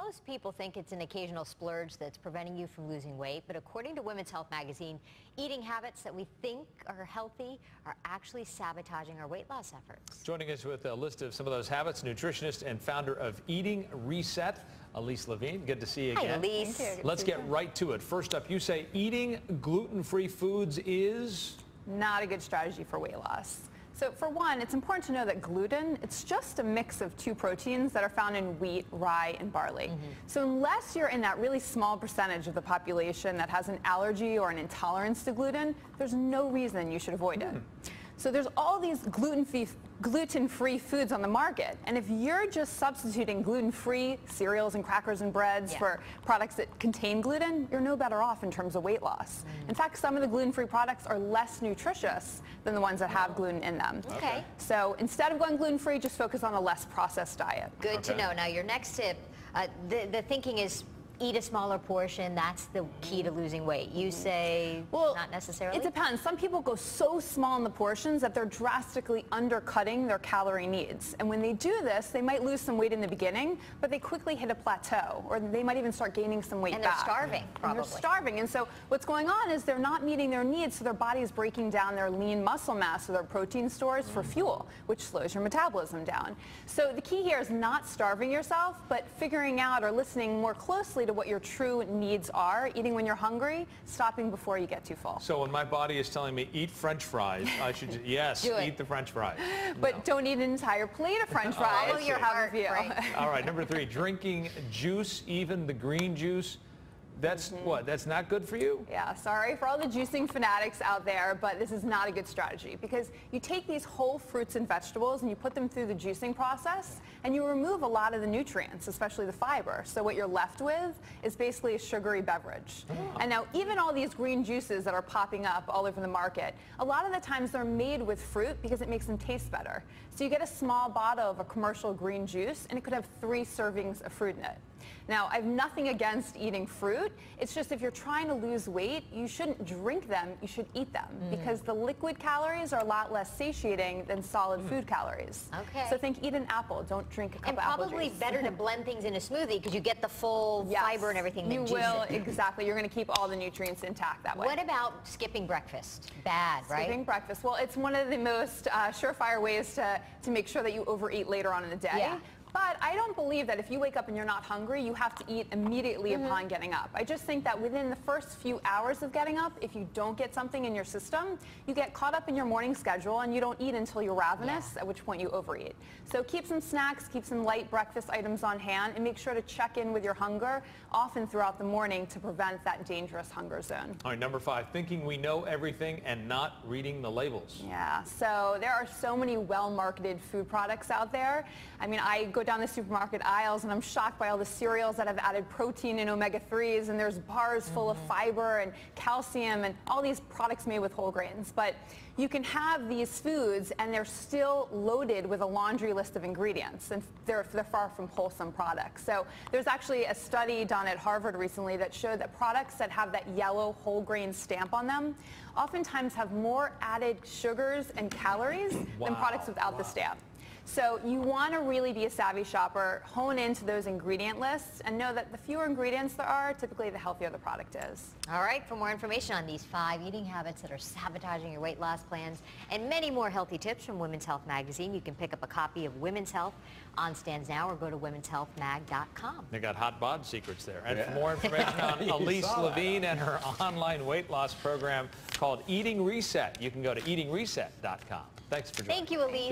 Most people think it's an occasional splurge that's preventing you from losing weight, but according to Women's Health magazine, eating habits that we think are healthy are actually sabotaging our weight loss efforts. Joining us with a list of some of those habits, nutritionist and founder of Eating Reset, Alyse Levine. Good to see you again. Hi, Alyse. Let's get right to it. First up, you say eating gluten-free foods is not a good strategy for weight loss. So for one, it's important to know that gluten, it's just a mix of two proteins that are found in wheat, rye, and barley. So unless you're in that really small percentage of the population that has an allergy or an intolerance to gluten, there's no reason you should avoid it. So there's all these gluten-free foods on the market, and if you're just substituting gluten-free cereals and crackers and breads for products that contain gluten, you're no better off in terms of weight loss. In fact, some of the gluten-free products are less nutritious than the ones that have gluten in them. Okay. So instead of going gluten-free, just focus on a less processed diet. Good to know. Now, your next tip, the thinking is eat a smaller portion. That's the key to losing weight. You say not necessarily? It depends. Some people go so small in the portions that they're drastically undercutting their calorie needs. And when they do this, they might lose some weight in the beginning, but they quickly hit a plateau, or they might even start gaining some weight back. And they're starving, probably. And they're starving. And so what's going on is they're not meeting their needs, so their body is breaking down their lean muscle mass or their protein stores for fuel, which slows your metabolism down. So the key here is not starving yourself, but figuring out or listening more closely to what your true needs are, eating when you're hungry, stopping before you get too full. So when my body is telling me eat French fries, I should yes, eat the French fries. But don't eat an entire plate of French fries. Follow your heart, All right, number 3, drinking juice, even the green juice. That's what? That's not good for you? Yeah, sorry for all the juicing fanatics out there, but this is not a good strategy because you take these whole fruits and vegetables and you put them through the juicing process and you remove a lot of the nutrients, especially the fiber. So what you're left with is basically a sugary beverage. And now even all these green juices that are popping up all over the market, a lot of the times they're made with fruit because it makes them taste better. So you get a small bottle of a commercial green juice and it could have 3 servings of fruit in it. Now, I have nothing against eating fruit. It's just if you're trying to lose weight, you shouldn't drink them, you should eat them because the liquid calories are a lot less satiating than solid food calories. Okay. So think eat an apple, don't drink a cup of apple juice. And probably better to blend things in a smoothie because you get the full fiber and everything. You will, exactly. You're going to keep all the nutrients intact that way. What about skipping breakfast? Bad, right? Skipping breakfast. Well, it's one of the most surefire ways to make sure that you overeat later on in the day. Yeah. But I don't believe that if you wake up and you're not hungry, you have to eat immediately upon getting up. I just think that within the first few hours of getting up, if you don't get something in your system, you get caught up in your morning schedule and you don't eat until you're ravenous, at which point you overeat. So keep some snacks, keep some light breakfast items on hand, and make sure to check in with your hunger often throughout the morning to prevent that dangerous hunger zone. All right, number 5, thinking we know everything and not reading the labels. Yeah, so there are so many well-marketed food products out there. I mean, I go down the supermarket aisles and I'm shocked by all the cereals that have added protein and omega-3s, and there's bars full of fiber and calcium and all these products made with whole grains. But you can have these foods and they're still loaded with a laundry list of ingredients, and they're far from wholesome products. So there's actually a study done at Harvard recently that showed that products that have that yellow whole grain stamp on them oftentimes have more added sugars and calories than products without the stamp. So you want to really be a savvy shopper, hone into those ingredient lists, and know that the fewer ingredients there are, typically the healthier the product is. All right, for more information on these 5 eating habits that are sabotaging your weight loss plans and many more healthy tips from Women's Health magazine, you can pick up a copy of Women's Health on stands now or go to womenshealthmag.com. They got hot bod secrets there. And for more information on Alyse Levine and her online weight loss program called Eating Reset, you can go to eatingreset.com. Thanks for joining. Thank you, Alyse.